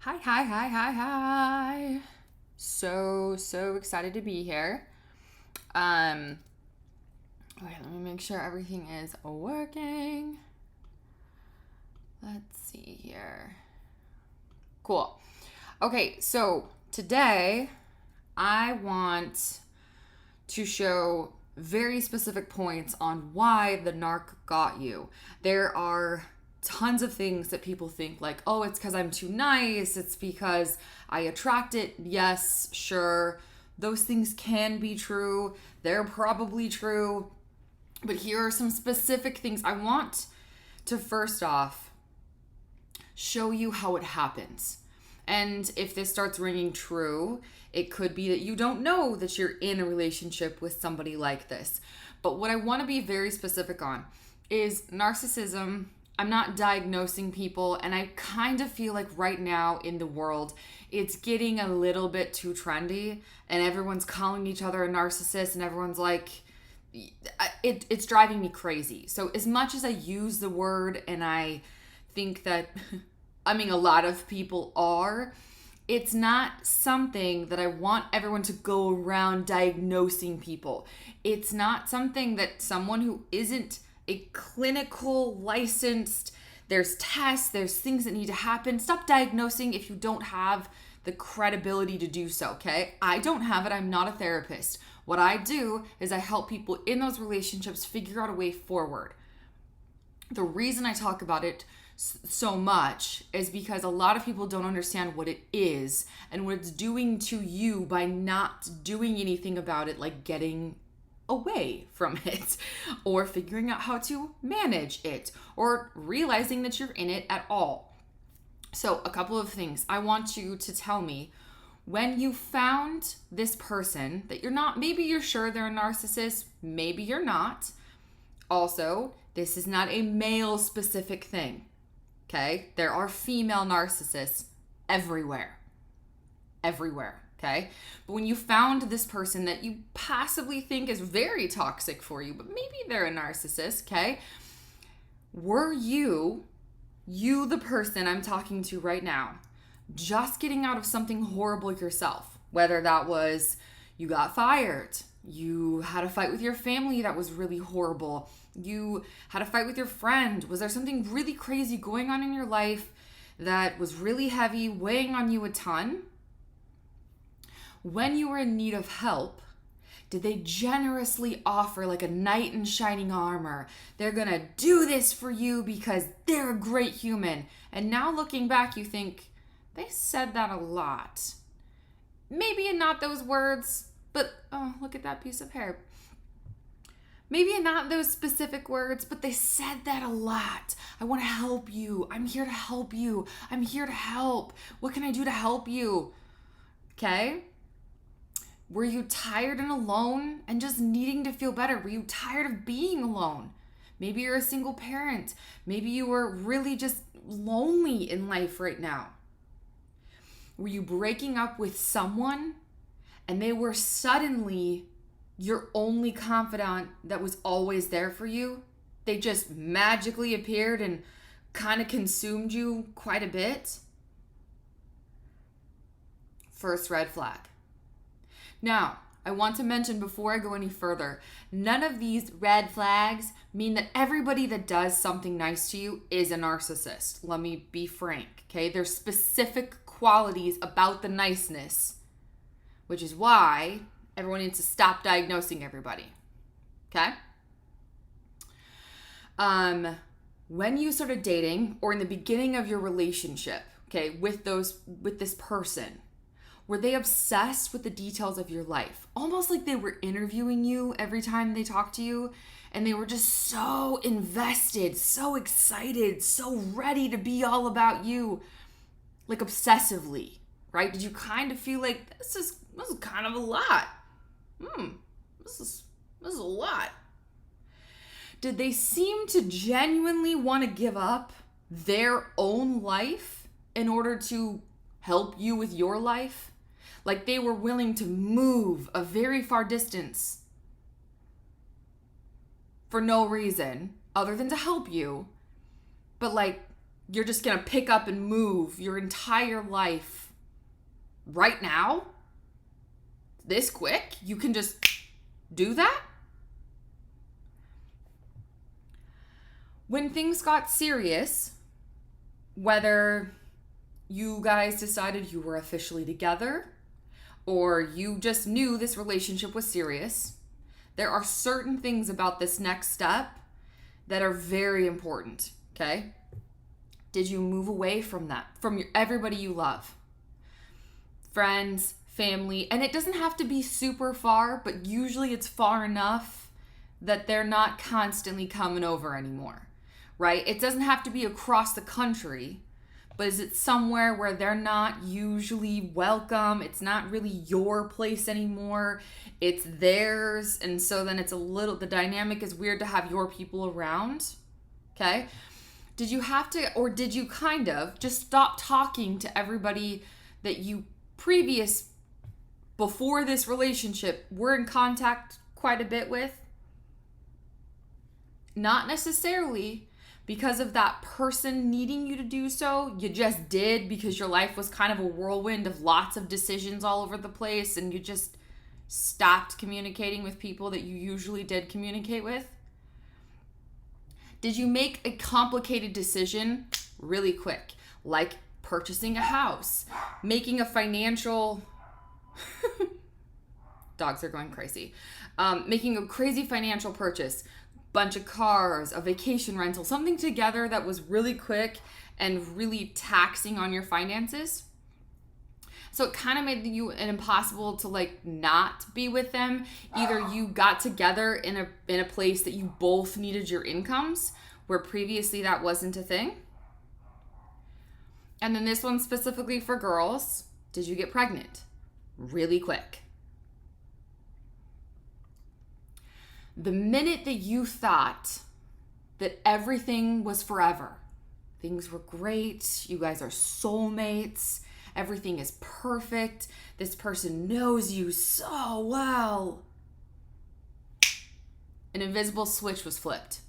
Hi, hi, hi, hi, hi. So excited to be here. Um, okay, let me make sure everything is working. Let's see here. Cool. Okay, so today I want to show very specific points on why the narc got you. There are tons of things that people think like, oh, it's because I'm too nice. It's because I attract it. Yes, sure. Those things can be true. They're probably true. But here are some specific things I want to first off show you how it happens. And if this starts ringing true, it could be that you don't know that you're in a relationship with somebody like this. But what I want to be very specific on is narcissism. I'm not diagnosing people, and I kind of feel like right now in the world, it's getting a little bit too trendy, and everyone's calling each other a narcissist, and everyone's like, it's driving me crazy. So as much as I use the word and I think that a lot of people are, it's not something that I want everyone to go around diagnosing people. It's not something that someone who isn't a clinical licensed, there's tests, there's things that need to happen. Stop diagnosing if you don't have the credibility to do so, okay? I don't have it. I'm not a therapist. What I do is I help people in those relationships figure out a way forward. The reason I talk about it so much is because a lot of people don't understand what it is and what it's doing to you by not doing anything about it, like getting away from it or figuring out how to manage it or realizing that you're in it at all. So a couple of things I want you to tell me. When you found this person that you're not, maybe you're sure they're a narcissist, maybe you're not. Also, this is not a male specific thing. Okay? There are female narcissists everywhere. Everywhere. Okay? But when you found this person that you possibly think is very toxic for you, but maybe they're a narcissist, okay? Were you the person I'm talking to right now, just getting out of something horrible yourself? Whether that was you got fired, you had a fight with your family that was really horrible, you had a fight with your friend, was there something really crazy going on in your life that was really heavy, weighing on you a ton? When you were in need of help, did they generously offer like a knight in shining armor? They're gonna do this for you because they're a great human. And now looking back, you think, they said that a lot. Maybe not those words, but oh, look at that piece of hair. Maybe not those specific words, but they said that a lot. I want to help you. I'm here to help you. I'm here to help. What can I do to help you? Okay? Were you tired and alone and just needing to feel better? Were you tired of being alone? Maybe you're a single parent. Maybe you were really just lonely in life right now. Were you breaking up with someone and they were suddenly your only confidant that was always there for you? They just magically appeared and kind of consumed you quite a bit? First red flag. Now, I want to mention before I go any further, none of these red flags mean that everybody that does something nice to you is a narcissist. Let me be frank, okay? There's specific qualities about the niceness, which is why everyone needs to stop diagnosing everybody, okay? When you started dating or in the beginning of your relationship, okay, with this person, were they obsessed with the details of your life? Almost like they were interviewing you every time they talked to you, and they were just so invested, so excited, so ready to be all about you, like obsessively, right? Did you kind of feel like this is kind of a lot? This is a lot. Did they seem to genuinely want to give up their own life in order to help you with your life? Like they were willing to move a very far distance for no reason other than to help you. But like you're just going to pick up and move your entire life right now, this quick, you can just do that? When things got serious, whether you guys decided you were officially together or you just knew this relationship was serious, there are certain things about this next step that are very important, okay? Did you move away from that, from everybody you love? Friends, family, and it doesn't have to be super far, but usually it's far enough that they're not constantly coming over anymore, right? It doesn't have to be across the country, but is it somewhere where they're not usually welcome? It's not really your place anymore. It's theirs. And so then the dynamic is weird to have your people around. Okay. Did you have to, or did you kind of just stop talking to everybody that you before this relationship were in contact quite a bit with? Not necessarily because of that person needing you to do so. You just did because your life was kind of a whirlwind of lots of decisions all over the place and you just stopped communicating with people that you usually did communicate with. Did you make a complicated decision really quick, like purchasing a house, making a financial dogs are going crazy, making a crazy financial purchase, bunch of cars, a vacation rental, something together that was really quick and really taxing on your finances? So it kind of made you impossible to like not be with them. Either you got together in a place that you both needed your incomes, where previously that wasn't a thing. And then this one specifically for girls, did you get pregnant really quick? The minute that you thought that everything was forever, things were great, you guys are soulmates, everything is perfect, this person knows you so well, an invisible switch was flipped.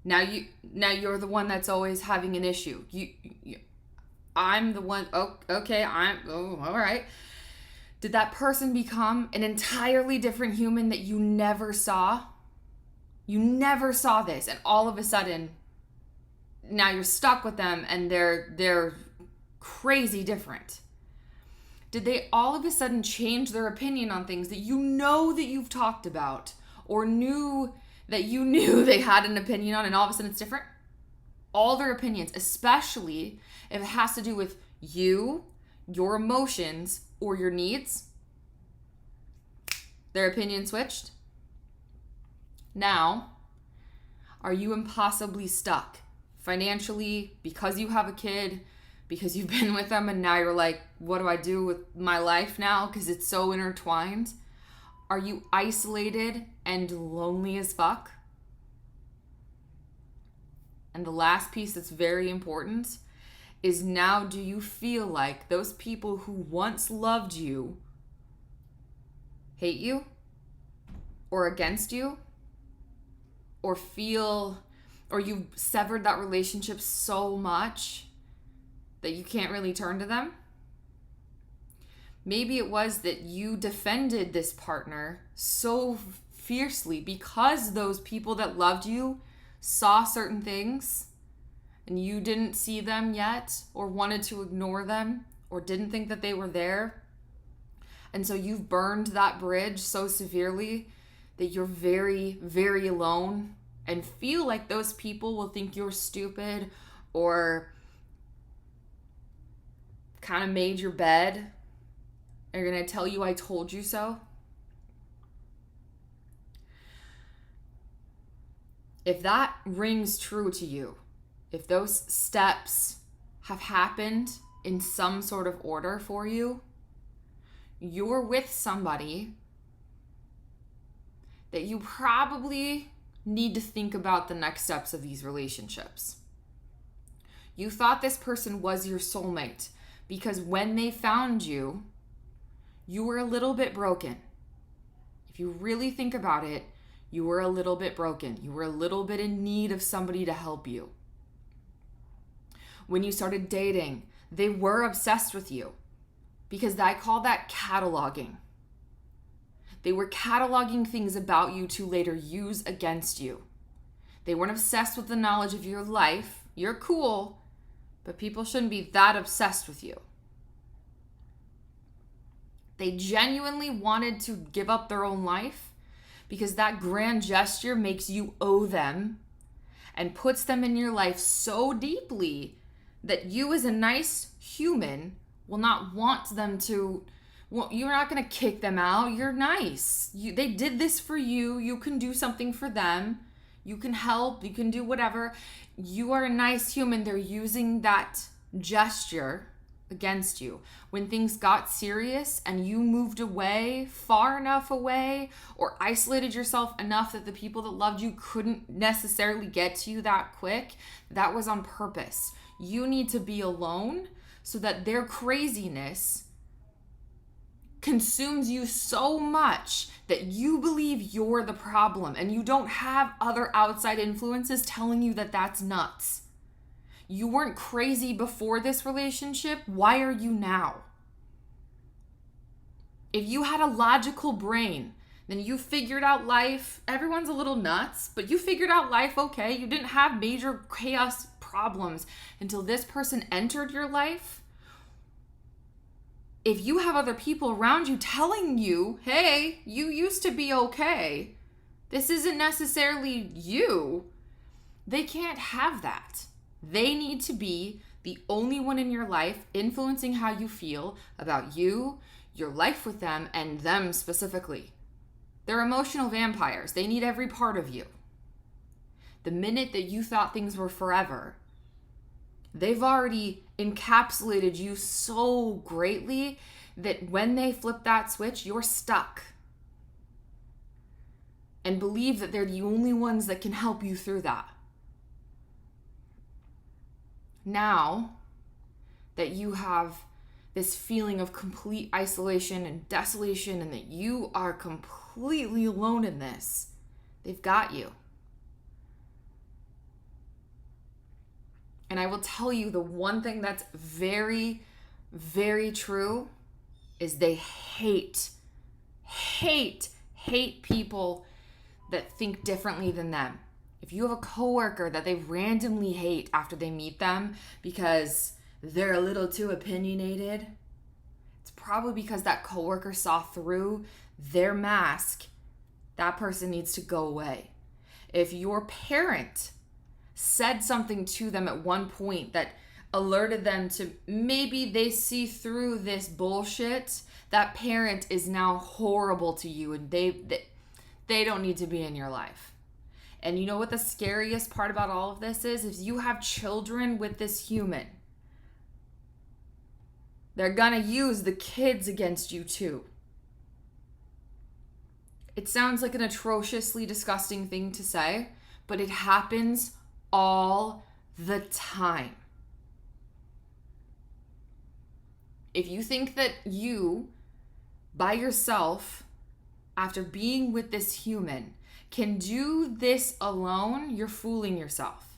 Now you're the one that's always having an issue. I'm the one. Oh, okay. All right. Did that person become an entirely different human that you never saw? You never saw this, and all of a sudden, now you're stuck with them, and they're crazy different. Did they all of a sudden change their opinion on things that you know that you've talked about, or knew that you knew they had an opinion on, and all of a sudden it's different? All their opinions, especially if it has to do with you, your emotions, or your needs, their opinion switched. Now, are you impossibly stuck financially because you have a kid, because you've been with them, and now you're like, what do I do with my life now because it's so intertwined? Are you isolated and lonely as fuck? And the last piece that's very important is, now do you feel like those people who once loved you hate you or against you, or you've severed that relationship so much that you can't really turn to them? Maybe it was that you defended this partner so fiercely because those people that loved you saw certain things and you didn't see them yet, or wanted to ignore them, or didn't think that they were there. And so you've burned that bridge so severely that you're very, very alone and feel like those people will think you're stupid, or kind of made your bed. Are going to tell you, I told you so. If that rings true to you, if those steps have happened in some sort of order for you, you're with somebody that you probably need to think about the next steps of these relationships. You thought this person was your soulmate because when they found you, you were a little bit broken. If you really think about it, you were a little bit broken. You were a little bit in need of somebody to help you. When you started dating, they were obsessed with you, because I call that cataloging. They were cataloging things about you to later use against you. They weren't obsessed with the knowledge of your life. You're cool, but people shouldn't be that obsessed with you. They genuinely wanted to give up their own life because that grand gesture makes you owe them and puts them in your life so deeply that you as a nice human will not want them to, well, you're not going to kick them out. You're nice. They did this for you. You can do something for them. You can help. You can do whatever. You are a nice human. They're using that gesture against you. When things got serious and you moved away, far enough away, or isolated yourself enough that the people that loved you couldn't necessarily get to you that quick, that was on purpose. You need to be alone so that their craziness consumes you so much that you believe you're the problem and you don't have other outside influences telling you that that's nuts. You weren't crazy before this relationship. Why are you now? If you had a logical brain, then you figured out life. Everyone's a little nuts, but you figured out life okay. You didn't have major chaos problems until this person entered your life. If you have other people around you telling you, hey, you used to be okay, this isn't necessarily you, they can't have that. They need to be the only one in your life influencing how you feel about you, your life with them, and them specifically. They're emotional vampires. They need every part of you. The minute that you thought things were forever, they've already encapsulated you so greatly that when they flip that switch, you're stuck. And believe that they're the only ones that can help you through that. Now that you have this feeling of complete isolation and desolation and that you are completely alone in this, they've got you. And I will tell you the one thing that's very, very true is they hate people that think differently than them. If you have a coworker that they randomly hate after they meet them because they're a little too opinionated, it's probably because that coworker saw through their mask. That person needs to go away. If your parent said something to them at one point that alerted them to maybe they see through this bullshit, that parent is now horrible to you and they don't need to be in your life. And you know what the scariest part about all of this is? If you have children with this human, they're gonna use the kids against you too. It sounds like an atrociously disgusting thing to say, but it happens all the time. If you think that you, by yourself, after being with this human, can do this alone, you're fooling yourself.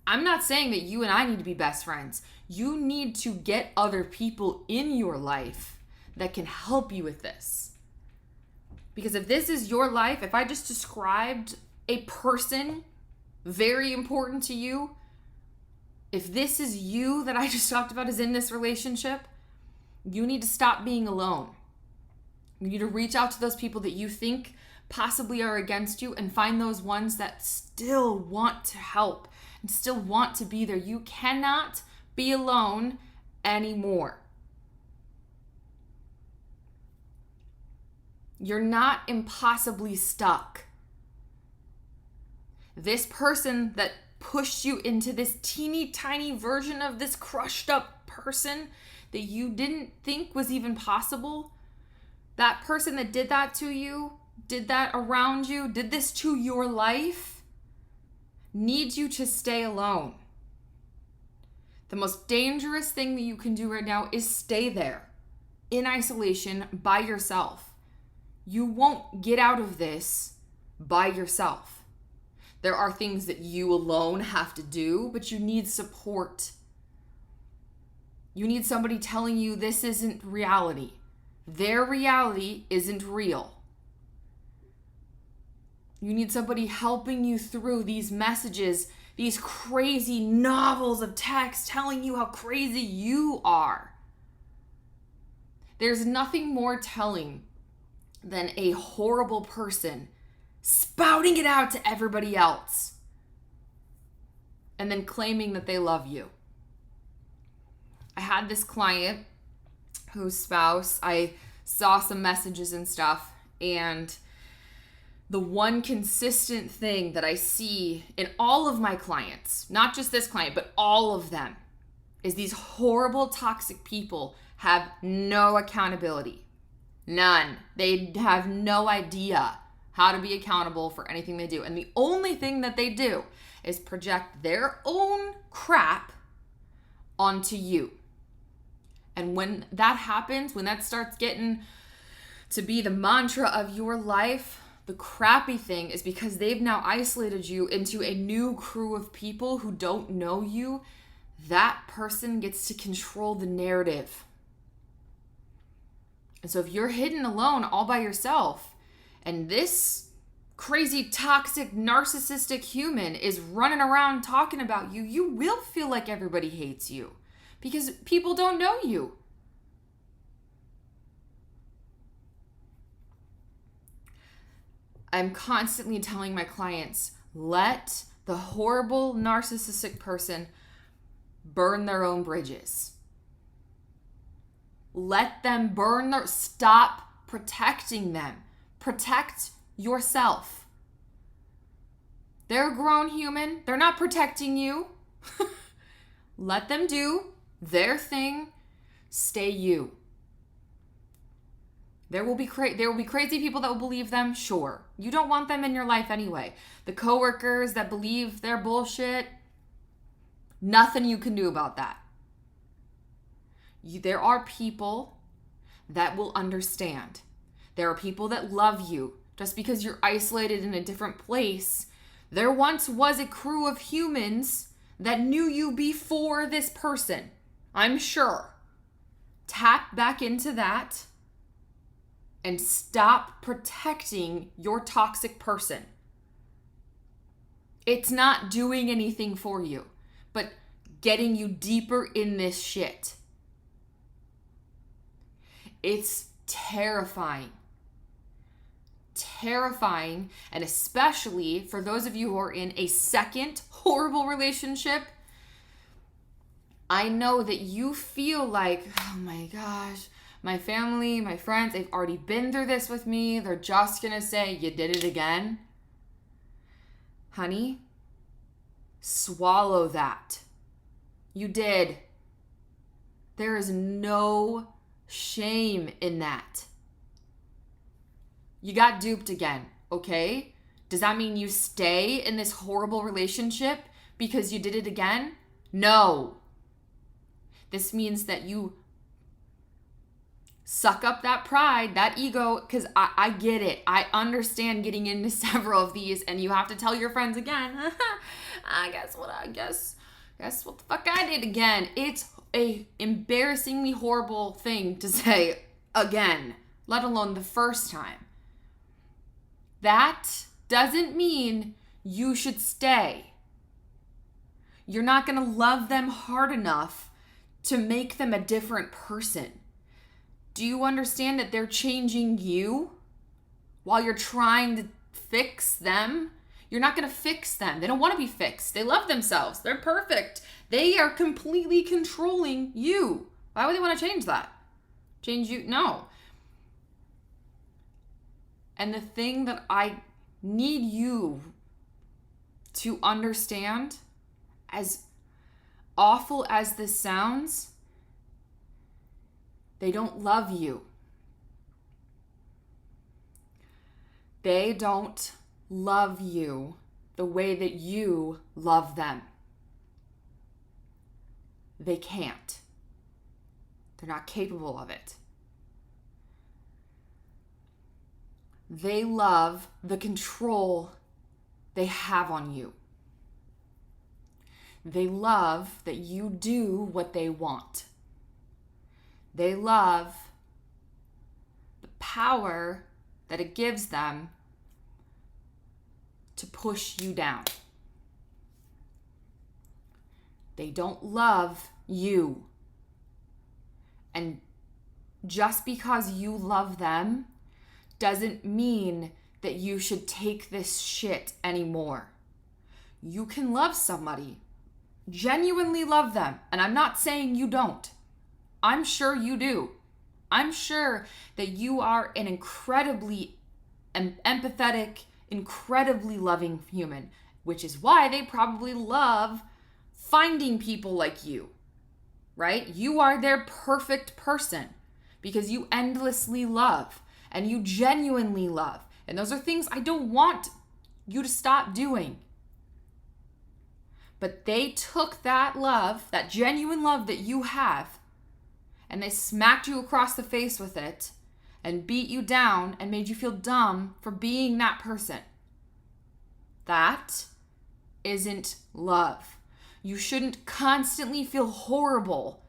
I'm not saying that you and I need to be best friends. You need to get other people in your life that can help you with this. Because if this is your life, if I just described a person very important to you, if this is you that I just talked about is in this relationship, you need to stop being alone. You need to reach out to those people that you think possibly are against you and find those ones that still want to help and still want to be there. You cannot be alone anymore. You're not impossibly stuck. This person that pushed you into this teeny tiny version of this crushed up person that you didn't think was even possible, that person that did that to you, did that around you, did this to your life, needs you to stay alone. The most dangerous thing that you can do right now is stay there in isolation by yourself. You won't get out of this by yourself. There are things that you alone have to do, but you need support. You need somebody telling you this isn't reality. Their reality isn't real. You need somebody helping you through these messages, these crazy novels of text telling you how crazy you are. There's nothing more telling than a horrible person spouting it out to everybody else and then claiming that they love you. I had this client whose spouse, I saw some messages and stuff, and the one consistent thing that I see in all of my clients, not just this client, but all of them, is these horrible, toxic people have no accountability. None. They have no idea how to be accountable for anything they do. And the only thing that they do is project their own crap onto you. And when that happens, when that starts getting to be the mantra of your life, the crappy thing is because they've now isolated you into a new crew of people who don't know you, that person gets to control the narrative. And so if you're hidden alone all by yourself, and this crazy, toxic, narcissistic human is running around talking about you, you will feel like everybody hates you because people don't know you. I'm constantly telling my clients, let the horrible narcissistic person burn their own bridges. Let them stop protecting them. Protect yourself. They're a grown human. They're not protecting you. Let them do their thing. Stay you. There will be crazy people that will believe them, sure. You don't want them in your life anyway. The coworkers that believe their bullshit, nothing you can do about that. There are people that will understand. There are people that love you. Just because you're isolated in a different place, there once was a crew of humans that knew you before this person. I'm sure. Tap back into that and stop protecting your toxic person. It's not doing anything for you, but getting you deeper in this shit. It's terrifying. Terrifying, and especially for those of you who are in a second horrible relationship, I know that you feel like, oh my gosh, my family, my friends, they've already been through this with me. They're just gonna say, you did it again. Honey, swallow that. You did. There is no shame in that. You got duped again, okay? Does that mean you stay in this horrible relationship because you did it again? No. This means that you suck up that pride, that ego, because I get it. I understand getting into several of these, and you have to tell your friends again, guess what the fuck I did again. It's a embarrassingly horrible thing to say again, let alone the first time. That doesn't mean you should stay. You're not going to love them hard enough to make them a different person. Do you understand that they're changing you while you're trying to fix them? You're not going to fix them. They don't want to be fixed. They love themselves. They're perfect. They are completely controlling you. Why would they want to change that? Change you? No. And the thing that I need you to understand, as awful as this sounds, they don't love you. They don't love you the way that you love them. They can't. They're not capable of it. They love the control they have on you. They love that you do what they want. They love the power that it gives them to push you down. They don't love you. And just because you love them doesn't mean that you should take this shit anymore. You can love somebody, genuinely love them, and I'm not saying you don't. I'm sure you do. I'm sure that you are an incredibly empathetic, incredibly loving human, which is why they probably love finding people like you, right? You are their perfect person because you endlessly love and you genuinely love. And those are things I don't want you to stop doing. But they took that love, that genuine love that you have, and they smacked you across the face with it and beat you down and made you feel dumb for being that person. That isn't love. You shouldn't constantly feel horrible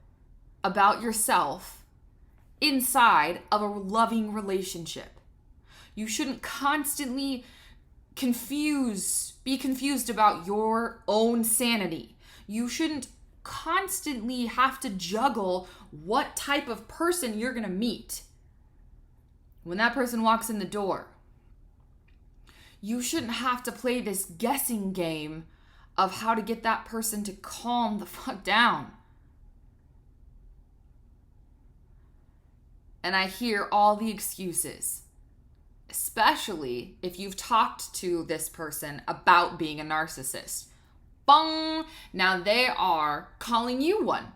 about yourself inside of a loving relationship. You shouldn't constantly be confused about your own sanity. You shouldn't constantly have to juggle what type of person you're going to meet when that person walks in the door. You shouldn't have to play this guessing game of how to get that person to calm the fuck down. And I hear all the excuses, especially if you've talked to this person about being a narcissist. Bong! Now they are calling you one.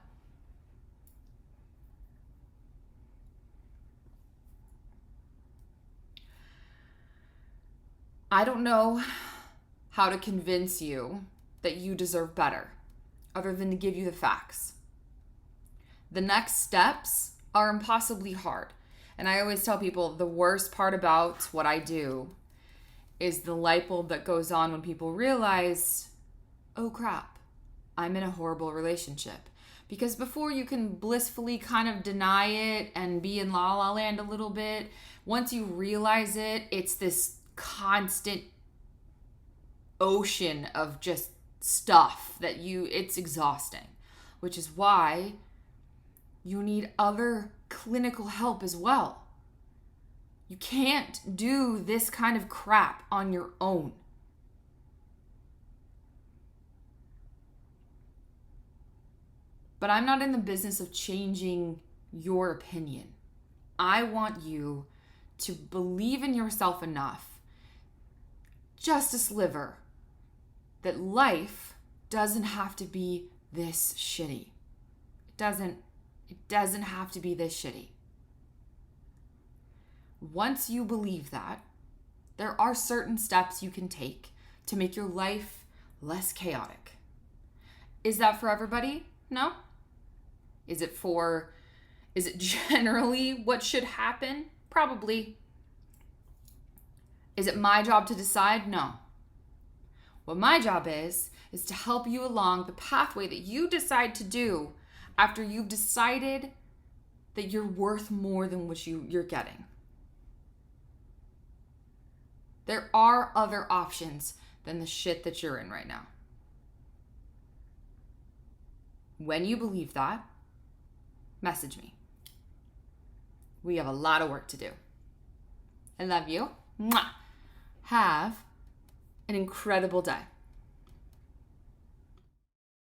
I don't know how to convince you that you deserve better, other than to give you the facts. The next steps are impossibly hard. And I always tell people the worst part about what I do is the light bulb that goes on when people realize, oh crap, I'm in a horrible relationship. Because before you can blissfully kind of deny it and be in la la land a little bit, once you realize it, it's this constant ocean of just stuff that it's exhausting, which is why you need other clinical help as well. You can't do this kind of crap on your own. But I'm not in the business of changing your opinion. I want you to believe in yourself enough, just a sliver, that life doesn't have to be this shitty. It doesn't have to be this shitty. Once you believe that, there are certain steps you can take to make your life less chaotic. Is that for everybody? No. Is it generally what should happen? Probably. Is it my job to decide? No. What my job is to help you along the pathway that you decide to do after you've decided that you're worth more than what you're getting. There are other options than the shit that you're in right now. When you believe that, message me. We have a lot of work to do. I love you. Mwah. Have an incredible day.